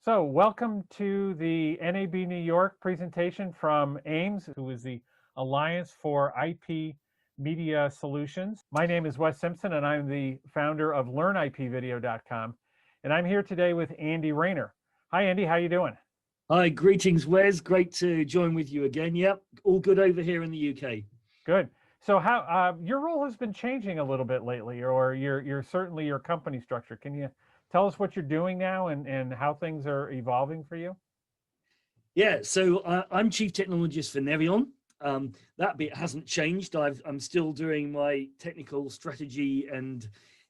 So, welcome to the NAB New York presentation from AIMS, who is the Alliance for IP Media Solutions. My name is Wes Simpson, and I'm the founder of LearnIPVideo.com. And I'm here today with Andy Rayner. Hi, Andy. How you doing? Hi, greetings, Wes. Great to join with you again. Yep, all good over here in the UK. Good. So, how your role has been changing a little bit lately, or your certainly your company structure. Can you tell us what you're doing now and how things are evolving for you? Yeah, so I'm Chief Technologist for Nevion. That bit hasn't changed. I'm still doing my technical strategy and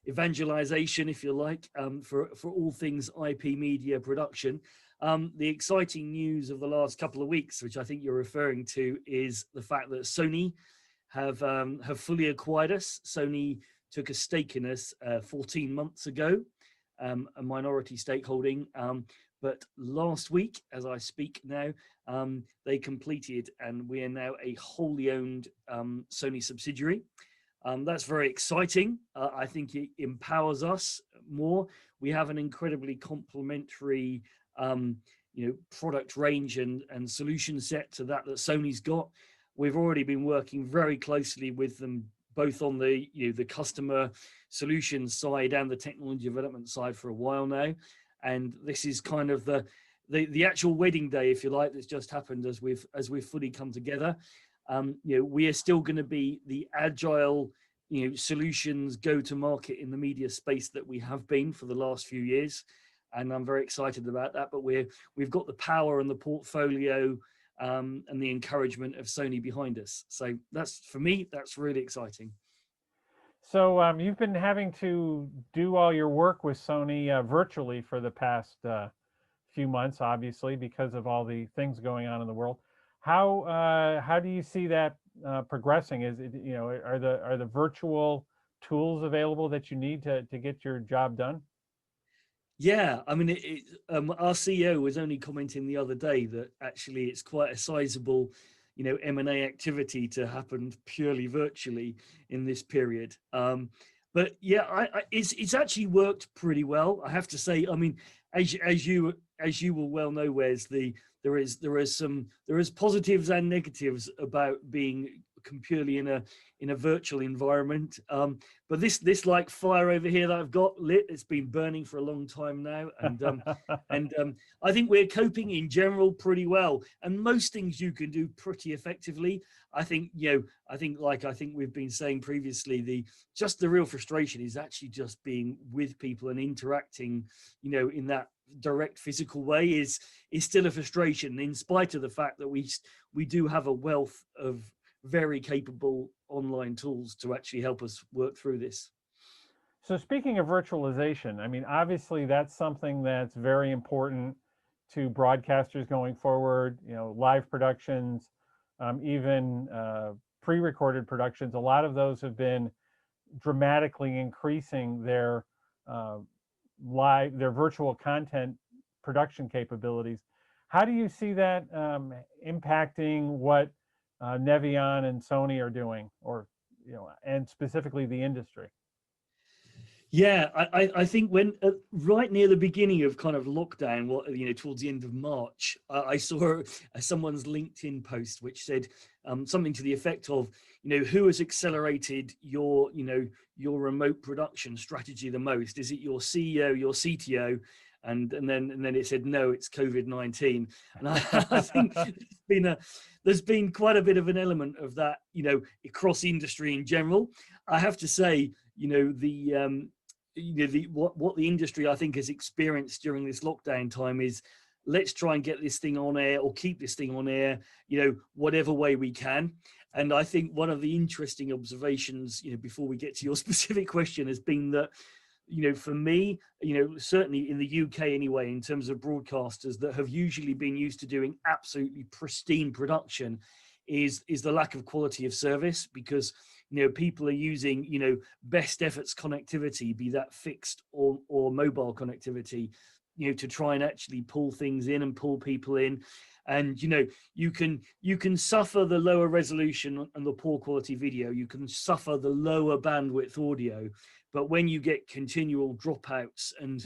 evangelization, if you like, for all things IP media production. The exciting news of the last couple of weeks, which I think you're referring to, is the fact that Sony have fully acquired us. Sony took a stake in us 14 months ago, a minority stakeholding. But last week, as I speak now, they completed, and we are now a wholly owned Sony subsidiary. That's very exciting. I think it empowers us more. We have an incredibly complementary, product range and solution set to that Sony's got. We've already been working very closely with them, both on the customer solutions side and the technology development side for a while now. And this is kind of the actual wedding day, if you like, that's just happened as we've fully come together. We are still going to be the agile, solutions go to market in the media space that we have been for the last few years, and I'm very excited about that. But we've got the power and the portfolio and the encouragement of Sony behind us. So for me, that's really exciting. So you've been having to do all your work with Sony virtually for the past few months, obviously, because of all the things going on in the world. How do you see that progressing? Is it, are the virtual tools available that you need to get your job done? Yeah, I mean, our CEO was only commenting the other day that actually it's quite a sizable, M&A activity to happen purely virtually in this period. But yeah, it's actually worked pretty well, I have to say. I mean, as you will well know, Wes, there is positives and negatives about being purely in a virtual environment. But this like fire over here that I've got lit, it's been burning for a long time now, and I think we're coping in general pretty well. And most things you can do pretty effectively. I think we've been saying previously, the real frustration is actually just being with people and interacting, in that direct physical way is still a frustration, in spite of the fact that we do have a wealth of very capable online tools to actually help us work through this. So speaking of virtualization, I mean, obviously that's something that's very important to broadcasters going forward, live productions, even pre-recorded productions. A lot of those have been dramatically increasing their virtual content production capabilities. How do you see that impacting what Nevion and Sony are doing, or and specifically the industry? Yeah, I think when right near the beginning of kind of lockdown, towards the end of March, I saw someone's LinkedIn post which said something to the effect of, who has accelerated your remote production strategy the most? Is it your CEO, your CTO? And then it said, no, it's COVID-19. And I think there's been quite a bit of an element of that, across industry in general. I have to say, what the industry I think has experienced during this lockdown time is, let's try and get this thing on air, or keep this thing on air, whatever way we can. And I think one of the interesting observations, before we get to your specific question, has been that, for me, certainly in the UK anyway, in terms of broadcasters that have usually been used to doing absolutely pristine production, is the lack of quality of service, because people are using best efforts connectivity, be that fixed or mobile connectivity, to try and actually pull things in and pull people in. And you can suffer the lower resolution and the poor quality video, you can suffer the lower bandwidth audio, but when you get continual dropouts and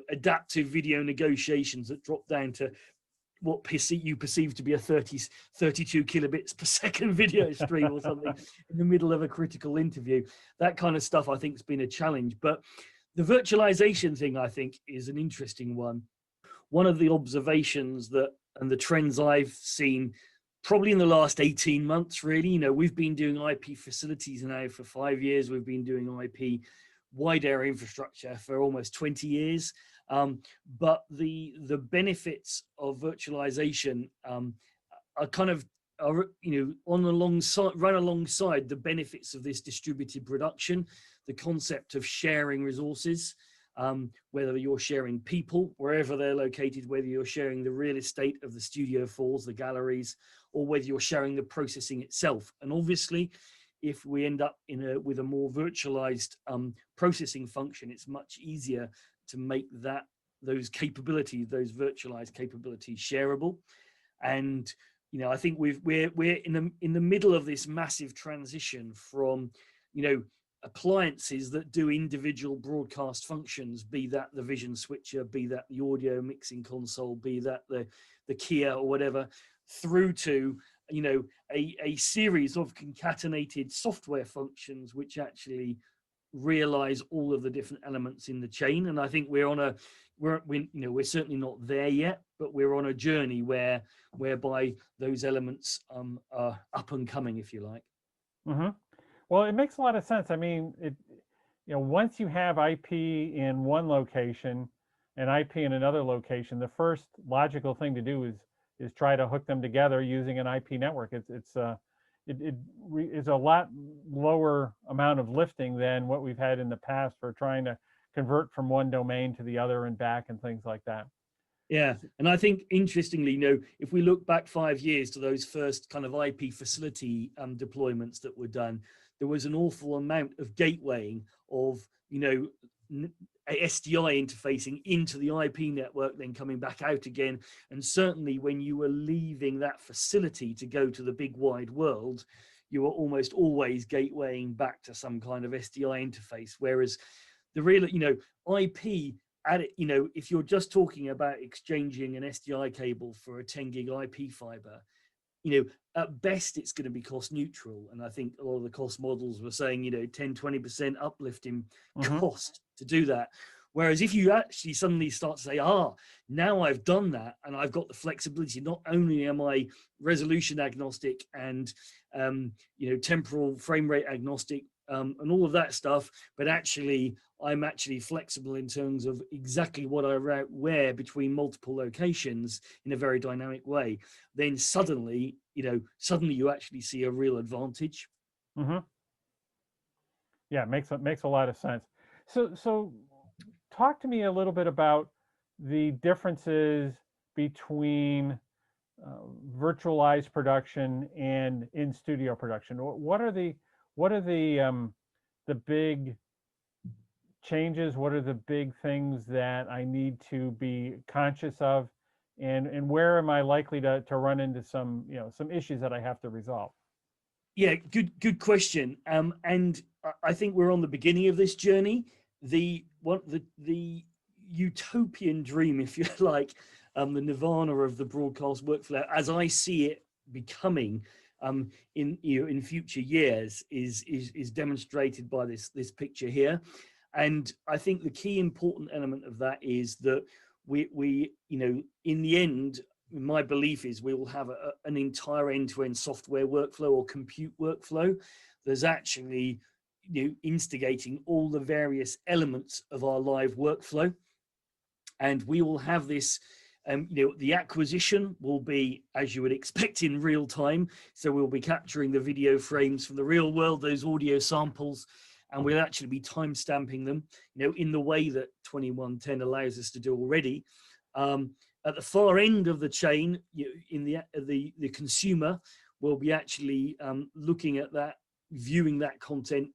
adaptive video negotiations that drop down to what you perceive to be a 32 kilobits per second video stream or something in the middle of a critical interview. That kind of stuff, I think, has been a challenge. But the virtualization thing, I think, is an interesting one. One of the observations that, and the trends I've seen probably in the last 18 months, really, you know, we've been doing IP facilities now for 5 years. We've been doing IP wide area infrastructure for almost 20 years. But the benefits of virtualization are kind of, you know, run alongside the benefits of this distributed production, the concept of sharing resources, whether you're sharing people wherever they're located, whether you're sharing the real estate of the studio floors, the galleries, or whether you're sharing the processing itself. And obviously, if we end up with a more virtualized processing function, it's much easier to make those capabilities, those virtualized capabilities, shareable. And you know, I think we're in the middle of this massive transition from, you know, appliances that do individual broadcast functions, be that the vision switcher, be that the audio mixing console, be that the Kia or whatever, through to, you know, a series of concatenated software functions which actually realize all of the different elements in the chain. And I think we're certainly not there yet, but we're on a journey whereby those elements are up and coming, if you like. Mm-hmm. Well, it makes a lot of sense. I mean, you know, once you have IP in one location and IP in another location, the first logical thing to do is try to hook them together using an IP network. It is a lot lower amount of lifting than what we've had in the past for trying to convert from one domain to the other and back and things like that. Yeah, and I think interestingly, you know, if we look back 5 years to those first kind of IP facility deployments that were done, there was an awful amount of gatewaying of, you know, SDI interfacing into the IP network, then coming back out again. And certainly when you were leaving that facility to go to the big wide world, you were almost always gatewaying back to some kind of SDI interface. Whereas the real, you know, IP, you know, if you're just talking about exchanging an SDI cable for a 10 gig IP fiber, you know, at best it's going to be cost neutral. And I think a lot of the cost models were saying, you know, 10-20% uplift in cost to do that. Whereas if you actually suddenly start to say, now I've done that and I've got the flexibility, not only am I resolution agnostic and, you know, temporal frame rate agnostic, and all of that stuff, but actually I'm actually flexible in terms of exactly what I route where between multiple locations in a very dynamic way, then suddenly you actually see a real advantage. Mm-hmm. Yeah, it makes a lot of sense. So talk to me a little bit about the differences between virtualized production and in studio production. What are the big changes? What are the big things that I need to be conscious of, and where am I likely to run into some issues that I have to resolve? Yeah, good question. And I think we're on the beginning of this journey. The utopian dream, if you like, the nirvana of the broadcast workflow, as I see it becoming in future years, is demonstrated by this picture here. And I think the key important element of that is that we in the end, my belief is we will have an entire end-to-end software workflow or compute workflow that's actually instigating all the various elements of our live workflow. And we will have this, the acquisition will be, as you would expect, in real time. So we'll be capturing the video frames from the real world, those audio samples, and we'll actually be time stamping them, in the way that 2110 allows us to do already. At the far end of the chain, in the consumer will be actually looking at that, viewing that content,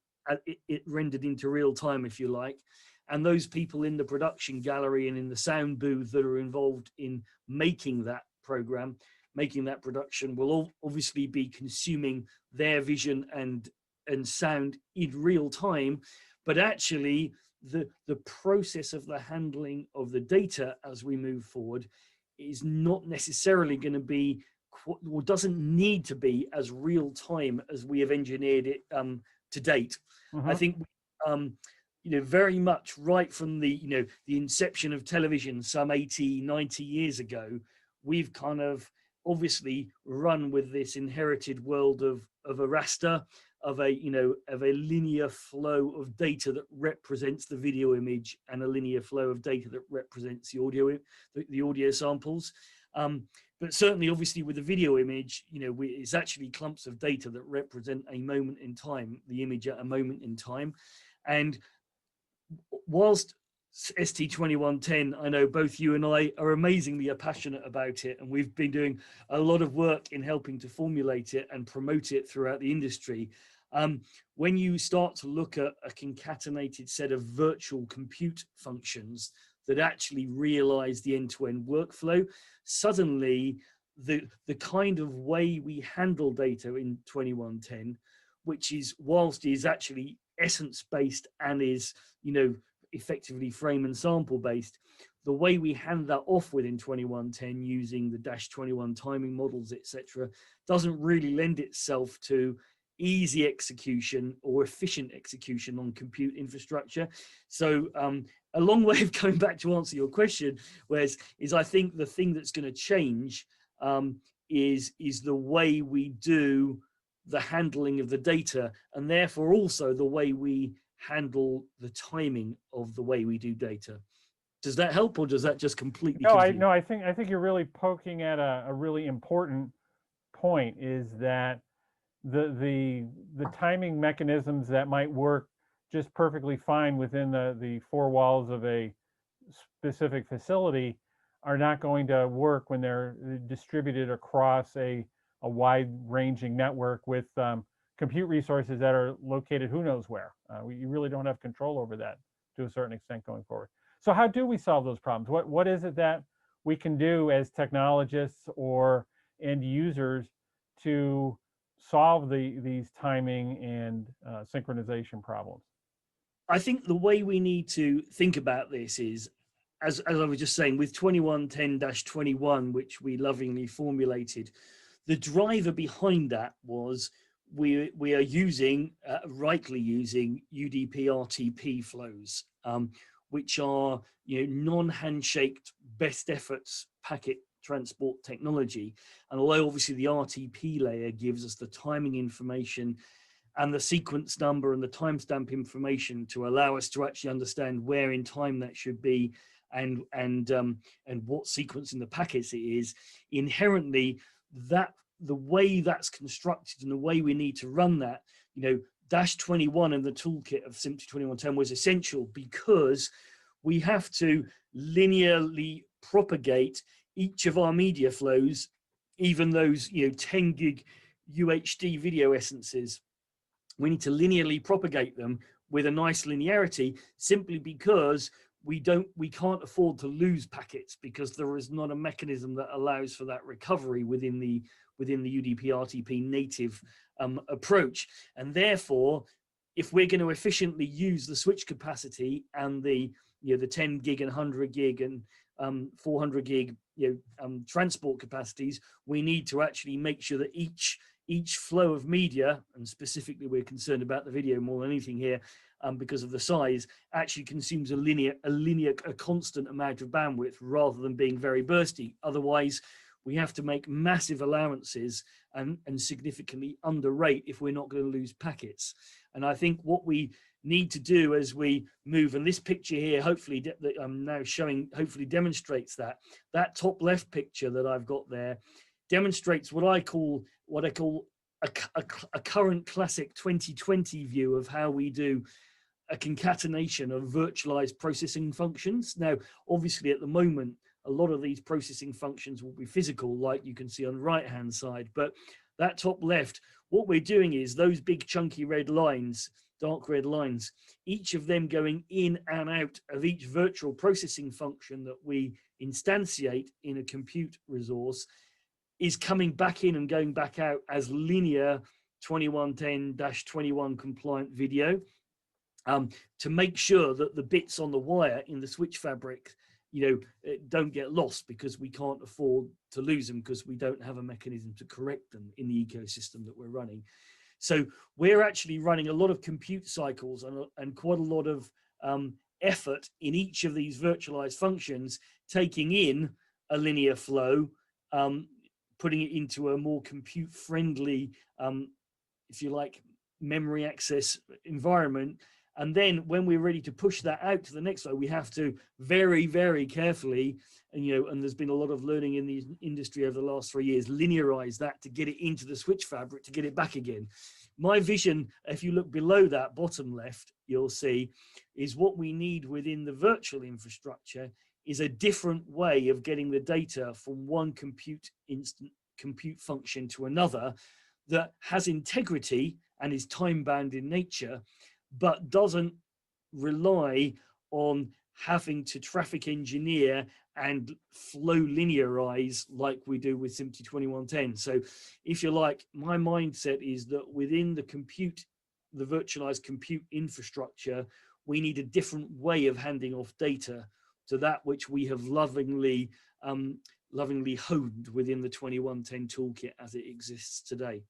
it rendered into real time, if you like. And those people in the production gallery and in the sound booth that are involved in making that program, making that production, will obviously be consuming their vision and sound in real time. But actually, the process of the handling of the data as we move forward is not necessarily going to be, or doesn't need to be, as real time as we have engineered it to date. I think very much right from the the inception of television some 80, 90 years ago, we've kind of obviously run with this inherited world of a raster, of a linear flow of data that represents the video image, and a linear flow of data that represents the audio samples. But certainly, obviously, with the video image, it's actually clumps of data that represent a moment in time, the image at a moment in time. And whilst ST2110, I know both you and I are amazingly passionate about it, and we've been doing a lot of work in helping to formulate it and promote it throughout the industry. When you start to look at a concatenated set of virtual compute functions that actually realize the end-to-end workflow, suddenly the kind of way we handle data in 2110, which is, whilst is actually essence-based and is, effectively frame and sample based, the way we hand that off within 2110 using the -21 timing models, etc., doesn't really lend itself to easy execution or efficient execution on compute infrastructure. So a long way of going back to answer your question, whereas is I think the thing that's going to change is the way we do the handling of the data, and therefore also the way we handle the timing of the way we do data. Does that help, or does that just completely confuse? No, I think you're really poking at a really important point, is that the timing mechanisms that might work just perfectly fine within the four walls of a specific facility are not going to work when they're distributed across a wide-ranging network with compute resources that are located who knows where. You really don't have control over that to a certain extent going forward. So how do we solve those problems? What is it that we can do as technologists or end users to solve these timing and synchronization problems? I think the way we need to think about this is, as I was just saying, with 2110-21, which we lovingly formulated, the driver behind that was we are using, rightly using, UDP RTP flows, which are non-handshaked best efforts packet transport technology. And although obviously the RTP layer gives us the timing information and the sequence number and the timestamp information to allow us to actually understand where in time that should be and what sequence in the packets it is, inherently that the way that's constructed and the way we need to run that, -21 in the toolkit of SMPTE 2110 was essential, because we have to linearly propagate each of our media flows, even those 10 gig UHD video essences. We need to linearly propagate them with a nice linearity, simply because we can't afford to lose packets, because there is not a mechanism that allows for that recovery within the UDP RTP native approach. And therefore, if we're going to efficiently use the switch capacity and the 10 gig and 100 gig and 400 gig transport capacities, we need to actually make sure that each flow of media, and specifically we're concerned about the video more than anything here, because of the size, actually consumes a constant amount of bandwidth rather than being very bursty. Otherwise, we have to make massive allowances and significantly underrate if we're not going to lose packets. And I think what we need to do as we move, and this picture here, hopefully that I'm now showing, hopefully demonstrates that top left picture that I've got there, demonstrates what I call a current classic 2020 view of how we do a concatenation of virtualized processing functions. Now, obviously at the moment, a lot of these processing functions will be physical, like you can see on the right-hand side, but that top left, what we're doing is those big chunky red lines, dark red lines, each of them going in and out of each virtual processing function that we instantiate in a compute resource, is coming back in and going back out as linear 2110-21 compliant video. to make sure that the bits on the wire in the switch fabric, don't get lost, because we can't afford to lose them, because we don't have a mechanism to correct them in the ecosystem that we're running. So we're actually running a lot of compute cycles and quite a lot of effort in each of these virtualized functions, taking in a linear flow, putting it into a more compute friendly, if you like, memory access environment. And then when we're ready to push that out to the next flow, we have to very, very carefully, and there's been a lot of learning in the industry over the last 3 years, linearize that to get it into the switch fabric, to get it back again. My vision, if you look below that bottom left, you'll see, is what we need within the virtual infrastructure is a different way of getting the data from one compute function to another that has integrity and is time-bound in nature, but doesn't rely on having to traffic engineer and flow linearize like we do with SMPTE 2110. So if you like, my mindset is that within the virtualized compute infrastructure, we need a different way of handing off data to that which we have lovingly honed within the 2110 toolkit as it exists today.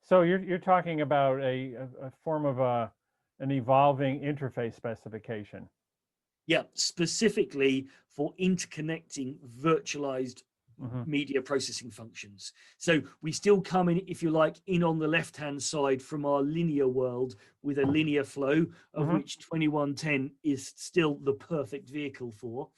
So you're talking about a form of an evolving interface specification. Yeah, specifically for interconnecting virtualized media processing functions. So we still come in, if you like, in on the left-hand side from our linear world with a linear flow, of which 2110 is still the perfect vehicle for.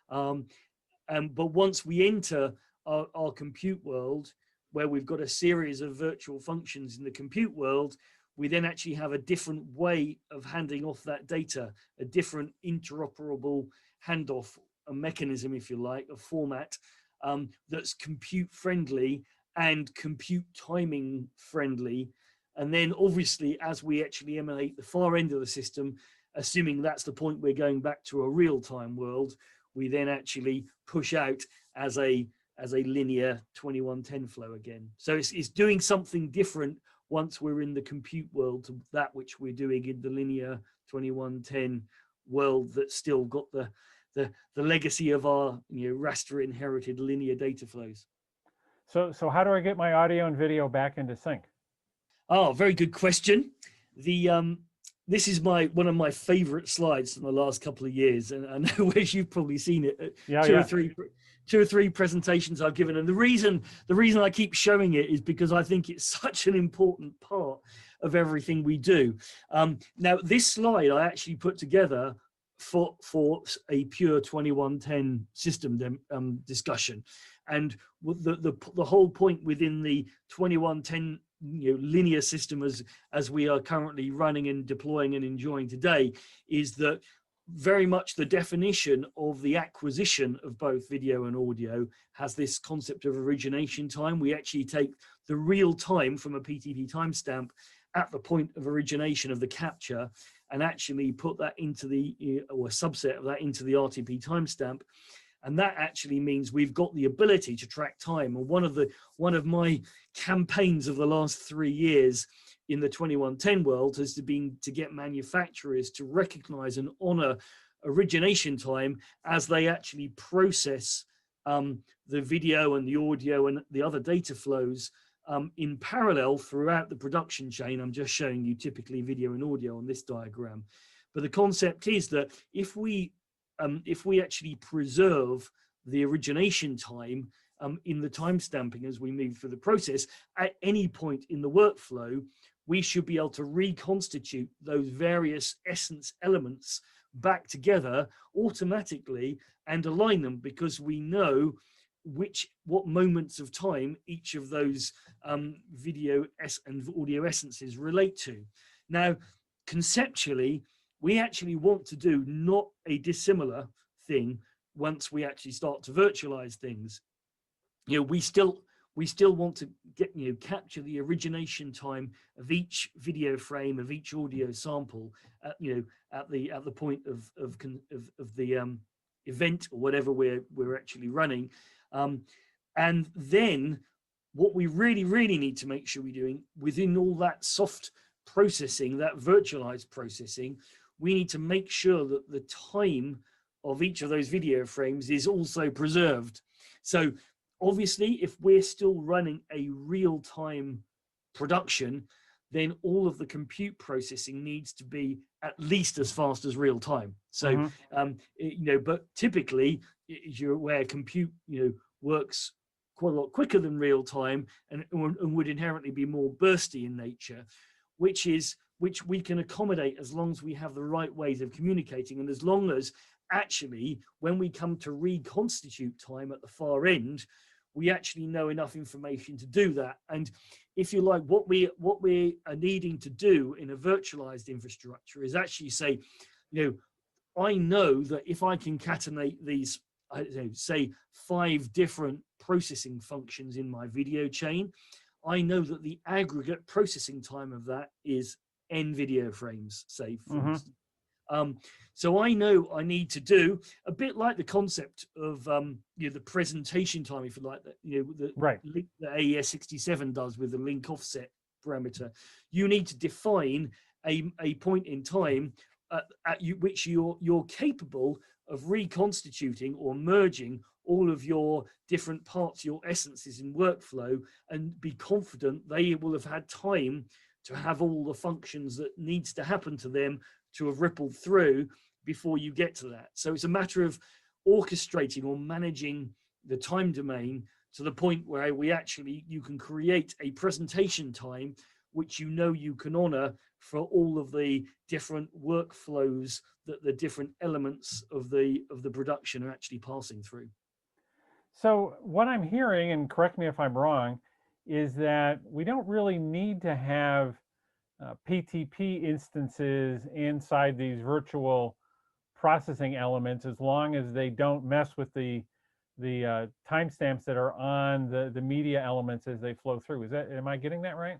But once we enter our compute world, where we've got a series of virtual functions in the compute world, we then actually have a different way of handing off that data, a different interoperable handoff, a mechanism, if you like, a format that's compute friendly and compute timing friendly. And then obviously, as we actually emulate the far end of the system, assuming that's the point we're going back to a real-time world, we then actually push out as a linear 2110 flow again. So it's doing something different once we're in the compute world to that which we're doing in the linear 2110 world that's still got the legacy of our raster inherited linear data flows. So how do I get my audio and video back into sync? Oh, very good question. This is one of my favorite slides from the last couple of years, and I know Wes, you've probably seen it two or three presentations I've given. And the reason I keep showing it is because I think it's such an important part of everything we do. Now, this slide I actually put together for a pure 2110 system discussion, and the whole point within the 2110 linear system as we are currently running and deploying and enjoying today is that very much the definition of the acquisition of both video and audio has this concept of origination time. We actually take the real time from a PTP timestamp at the point of origination of the capture and actually put that into or a subset of that into the RTP timestamp. And that actually means we've got the ability to track time. And one of my campaigns of the last 3 years in the 2110 world has been to get manufacturers to recognize and honor origination time as they actually process the video and the audio and the other data flows in parallel throughout the production chain. I'm just showing you typically video and audio on this diagram. But the concept is that if we actually preserve the origination time in the timestamping as we move through the process, at any point in the workflow, we should be able to reconstitute those various essence elements back together automatically and align them, because we know what moments of time each of those video and audio essences relate to. Now, conceptually, we actually want to do not a dissimilar thing once we actually start to virtualize things. We still want to capture the origination time of each video frame, of each audio sample at the point of the event or whatever we're actually running. And then what we really need to make sure we're doing within all that soft processing, that virtualized processing, we need to make sure that the time of each of those video frames is also preserved. So obviously, if we're still running a real-time production, then all of the compute processing needs to be at least as fast as real time. So, but typically, as you're aware, compute, works quite a lot quicker than real time, and would inherently be more bursty in nature, which we can accommodate as long as we have the right ways of communicating, and as long as actually, when we come to reconstitute time at the far end, we actually know enough information to do that. And if you like, what we are needing to do in a virtualized infrastructure is actually say, I know that if I concatenate these, say 5 different processing functions in my video chain, I know that the aggregate processing time of that is n video frames, say, for instance. So I know I need to do a bit like the concept of the presentation time, if you like, that the AES67 does with the link offset parameter. You need to define a point in time at which you're capable of reconstituting or merging all of your different parts, your essences in workflow, and be confident they will have had time to have all the functions that needs to happen to them to have rippled through before you get to that. So it's a matter of orchestrating or managing the time domain to the point where you can create a presentation time which you can honor for all of the different workflows that the different elements of the production are actually passing through. So what I'm hearing, and correct me if I'm wrong, is that we don't really need to have PTP instances inside these virtual processing elements, as long as they don't mess with the timestamps that are on the media elements as they flow through. Am I getting that right?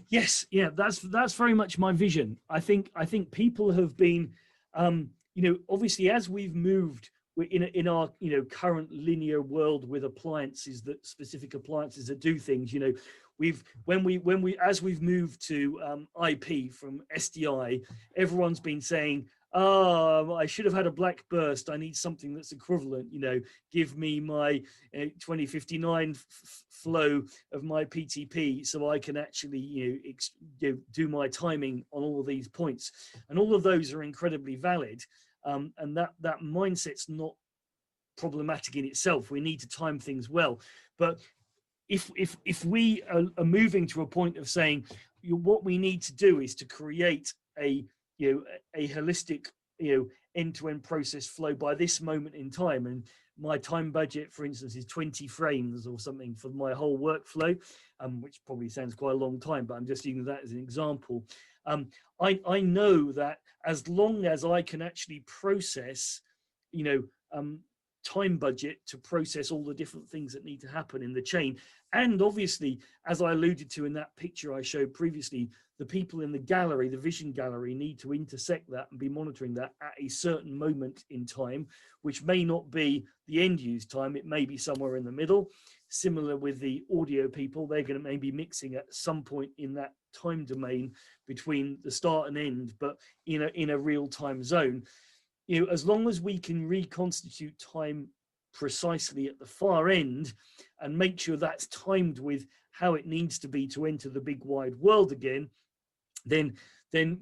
Yes, yeah, that's very much my vision. I think people have been, obviously as we've moved in our current linear world with specific appliances that do things, as we've moved to IP from SDI, everyone's been saying, oh, I should have had a black burst. I need something that's equivalent. Give me my 2059 flow of my PTP so I can actually do my timing on all of these points. And all of those are incredibly valid. And that mindset's not problematic in itself. We need to time things well. But if we are moving to a point of saying what we need to do is to create a holistic end-to-end process flow by this moment in time, and my time budget, for instance, is 20 frames or something for my whole workflow, which probably sounds quite a long time, but I'm just using that as an example. I know that as long as I can actually process time budget to process all the different things that need to happen in the chain. And obviously, as I alluded to in that picture I showed previously, the people in the gallery, the vision gallery, need to intersect that and be monitoring that at a certain moment in time, which may not be the end use time. It may be somewhere in the middle. Similar with the audio people, they're going to maybe mixing at some point in that time domain between the start and end, but in a real time zone. As long as we can reconstitute time precisely at the far end and make sure that's timed with how it needs to be to enter the big wide world again, then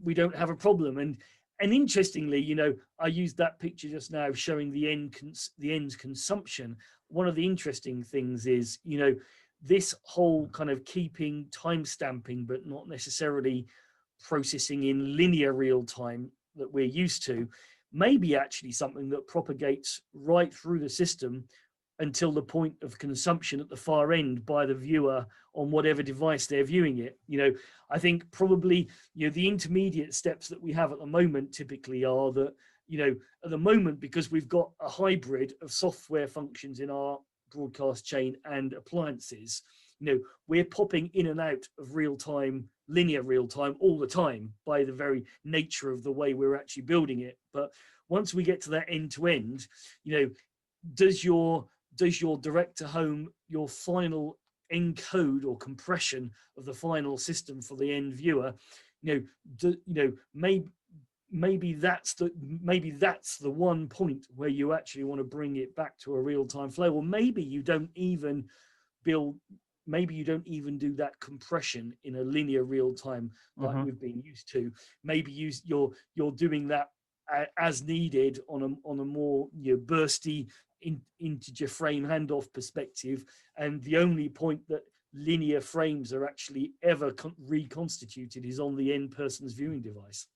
we don't have a problem. And interestingly, I used that picture just now showing the end consumption. One of the interesting things is, this whole kind of keeping time stamping, but not necessarily processing in linear real time that we're used to, may be actually something that propagates right through the system until the point of consumption at the far end by the viewer on whatever device they're viewing it. I think probably, the intermediate steps that we have at the moment typically are that, at the moment, because we've got a hybrid of software functions in our broadcast chain and appliances, we're popping in and out of real-time, linear real-time all the time by the very nature of the way we're actually building it. But once we get to that end-to-end, does your direct to home, your final encode or compression of the final system for the end viewer, maybe that's the one point where you actually want to bring it back to a real-time flow, or maybe you don't even do that compression in a linear real time like we've been used to. Maybe you're doing that as needed on a more bursty integer frame handoff perspective, and the only point that linear frames are actually ever reconstituted is on the end person's viewing device.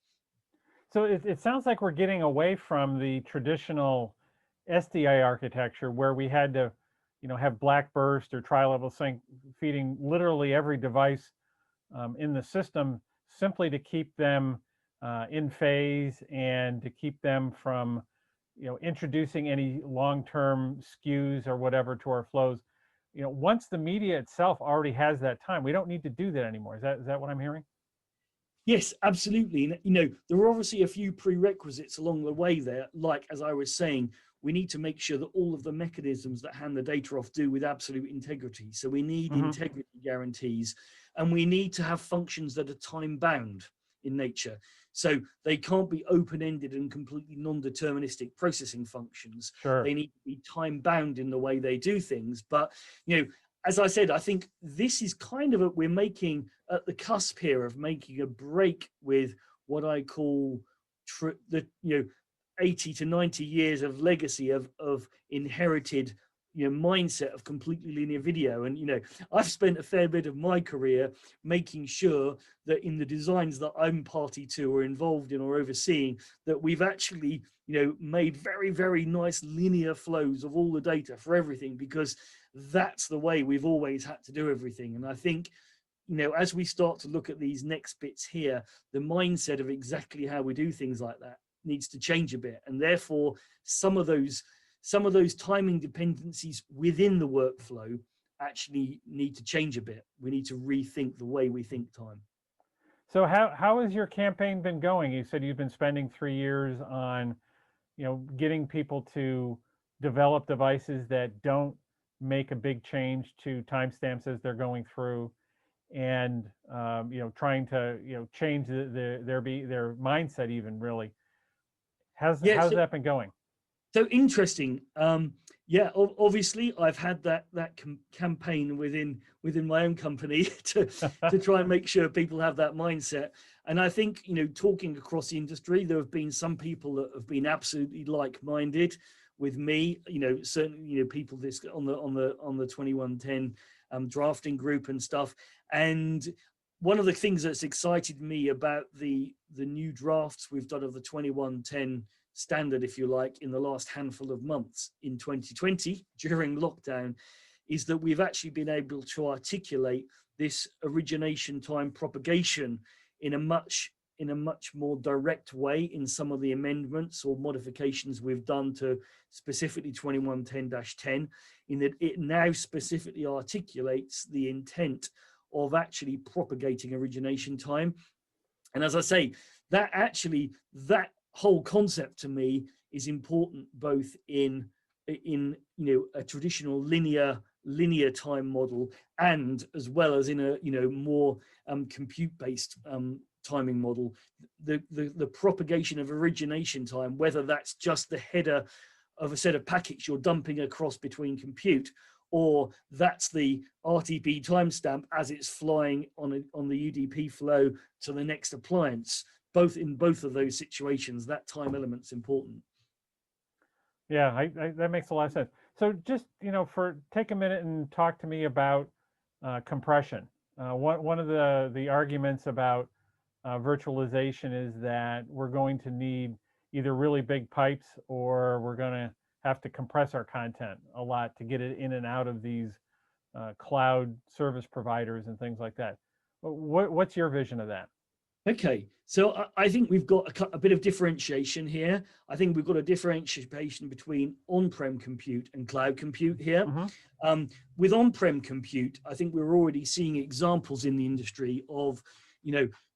So it sounds like we're getting away from the traditional SDI architecture where we had to, have black burst or tri-level sync feeding literally every device in the system simply to keep them in phase and to keep them from, introducing any long-term skews or whatever to our flows. Once the media itself already has that time, we don't need to do that anymore. Is that what I'm hearing? Yes, absolutely. There are obviously a few prerequisites along the way there. Like, as I was saying, we need to make sure that all of the mechanisms that hand the data off do with absolute integrity. So we need integrity guarantees, and we need to have functions that are time bound in nature. So they can't be open-ended and completely non-deterministic processing functions. Sure. They need to be time bound in the way they do things. But, as I said, I think this is kind of we're making at the cusp here of making a break with what I call the 80 to 90 years of legacy of inherited mindset of completely linear video. And I've spent a fair bit of my career making sure that in the designs that I'm party to or involved in or overseeing, that we've actually made very, very nice linear flows of all the data for everything, because that's the way we've always had to do everything. And I think as we start to look at these next bits here, the mindset of exactly how we do things like that needs to change a bit, and therefore some of those timing dependencies within the workflow actually need to change a bit. We need to rethink the way we think time. So how has your campaign been going? You said you've been spending 3 years on, getting people to develop devices that don't make a big change to timestamps as they're going through, and trying to change their mindset even, really. How's that been going? So interesting. Obviously I've had that campaign within my own company to try and make sure people have that mindset. And I think, talking across the industry, there have been some people that have been absolutely like-minded with me, certainly, people this on the 2110 drafting group and stuff. And one of the things that's excited me about the new drafts we've done of the 2110 standard, if you like, in the last handful of months in 2020 during lockdown, is that we've actually been able to articulate this origination time propagation in a much more direct way in some of the amendments or modifications we've done to specifically 2110-10, in that it now specifically articulates the intent of actually propagating origination time. And as I say, that whole concept to me is important, both in a traditional linear time model, and as well as in a more compute-based timing model. The propagation of origination time, whether that's just the header of a set of packets you're dumping across between compute, or that's the RTP timestamp as it's flying on the UDP flow to the next appliance. In both of those situations, that time element's important. Yeah, that makes a lot of sense. So just, take a minute and talk to me about compression. One of the arguments about virtualization is that we're going to need either really big pipes, or we're going to have to compress our content a lot to get it in and out of these cloud service providers and things like that. What's your vision of that? Okay, so I think we've got a bit of differentiation here. I think we've got a differentiation between on-prem compute and cloud compute here. With on-prem compute, I think we're already seeing examples in the industry of,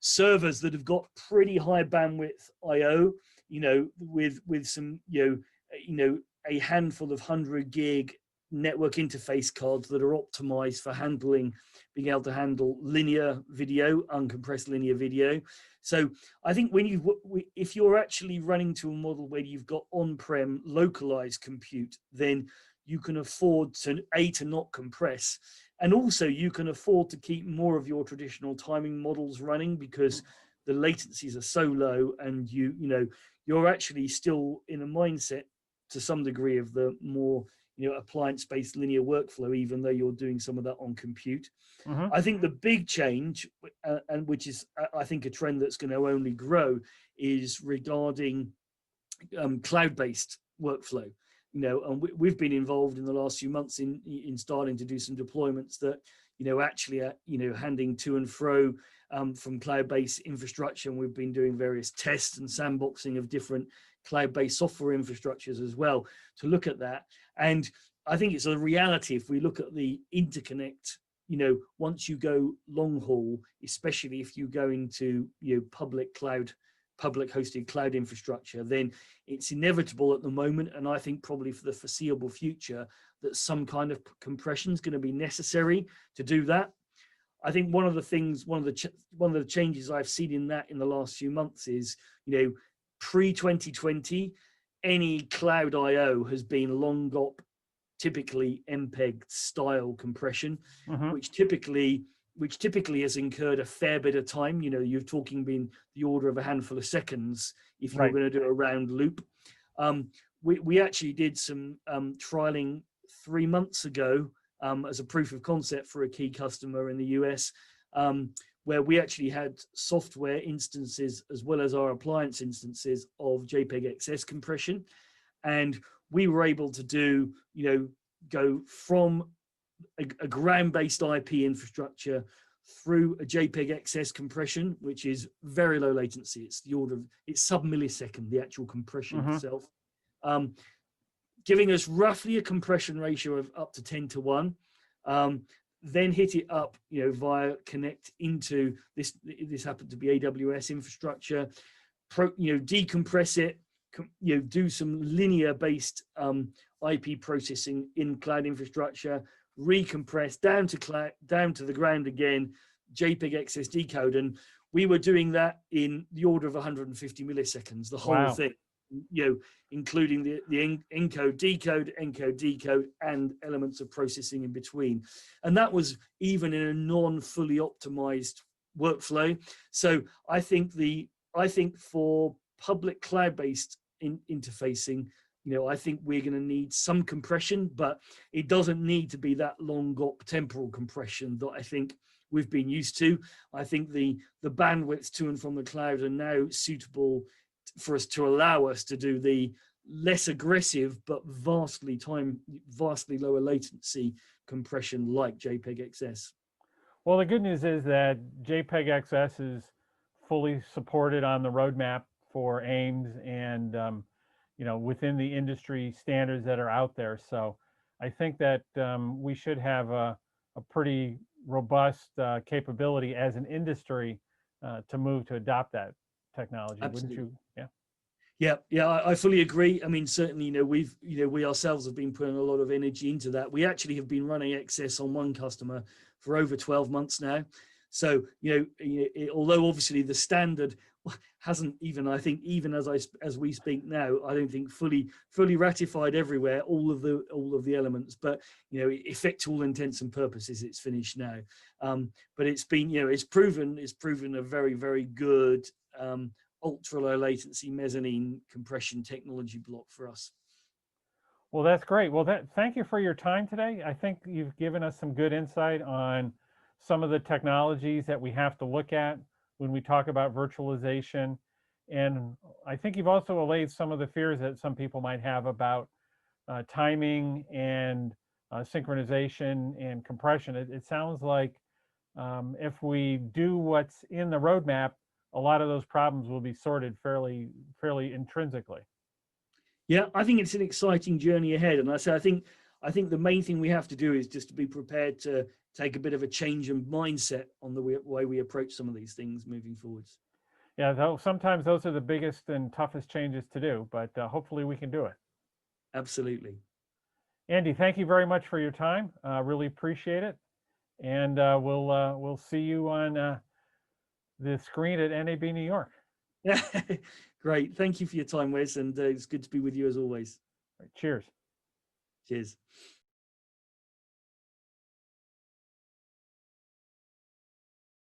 servers that have got pretty high bandwidth I/O, with some, a handful of 100 gig network interface cards that are optimized for being able to handle linear video, uncompressed linear video. So I think if you're actually running to a model where you've got on-prem localized compute, then you can afford to not compress, and also you can afford to keep more of your traditional timing models running because the latencies are so low, and you're actually still in a mindset to some degree of the more appliance-based linear workflow, even though you're doing some of that on compute. Mm-hmm. I think the big change, and which is I think a trend that's going to only grow, is regarding cloud-based workflow. And we've been involved in the last few months in starting to do some deployments that actually are handing to and fro from cloud-based infrastructure, and we've been doing various tests and sandboxing of different cloud-based software infrastructures as well to look at that. And I think it's a reality if we look at the interconnect. Once you go long haul, especially if you go into public hosted cloud infrastructure, then it's inevitable at the moment, and I think probably for the foreseeable future, that some kind of compression is going to be necessary to do that. I think one of the changes I've seen in the last few months is, pre-2020, any cloud IO has been long GOP, typically MPEG style compression, Mm-hmm. which typically has incurred a fair bit of time. You're talking being the order of a handful of seconds if you're Right. going to do a round loop. We actually did some trialing 3 months ago as a proof of concept for a key customer in the US, where we actually had software instances as well as our appliance instances of JPEG XS compression. And we were able to go from a ground-based IP infrastructure through a JPEG XS compression, which is very low latency. It's sub-millisecond, the actual compression Mm-hmm. itself, giving us roughly a compression ratio of up to 10:1. Then hit it up, via connect into this. This happened to be AWS infrastructure. Decompress it. Do some linear-based IP processing in cloud infrastructure. Recompress down to the ground again. JPEG XS decode, and we were doing that in the order of 150 milliseconds. The whole thing, including the encode, decode, and elements of processing in between. And that was even in a non-fully optimized workflow. So I think for public cloud-based interfacing, I think we're going to need some compression, but it doesn't need to be that long GOP temporal compression that I think we've been used to. I think the bandwidths to and from the cloud are now suitable for us to allow us to do the less aggressive but vastly lower latency compression like JPEG XS. Well, the good news is that JPEG XS is fully supported on the roadmap for AIMS and within the industry standards that are out there. So I think that we should have a pretty robust capability as an industry to move to adopt that technology. Absolutely. Wouldn't you? Yeah, I fully agree. I mean, certainly, we ourselves have been putting a lot of energy into that. We actually have been running XS on one customer for over 12 months now. So, although obviously the standard hasn't even, I think, even as we speak now, I don't think fully ratified everywhere all of the elements. But effect to all intents and purposes, it's finished now. But it's been, it's proven a very, very good ultra low latency mezzanine compression technology block for us. Well, that's great. Well, thank you for your time today. I think you've given us some good insight on some of the technologies that we have to look at when we talk about virtualization. And I think you've also allayed some of the fears that some people might have about timing and synchronization and compression. It sounds like if we do what's in the roadmap, a lot of those problems will be sorted fairly intrinsically. Yeah, I think it's an exciting journey ahead. And I think the main thing we have to do is just to be prepared to take a bit of a change in mindset on the way we approach some of these things moving forwards. Yeah, though sometimes those are the biggest and toughest changes to do, but hopefully we can do it. Absolutely. Andy, thank you very much for your time. Really appreciate it. And we'll see you on the screen at NAB New York. Great. Thank you for your time, Wes. And it's good to be with you as always. Cheers. Cheers.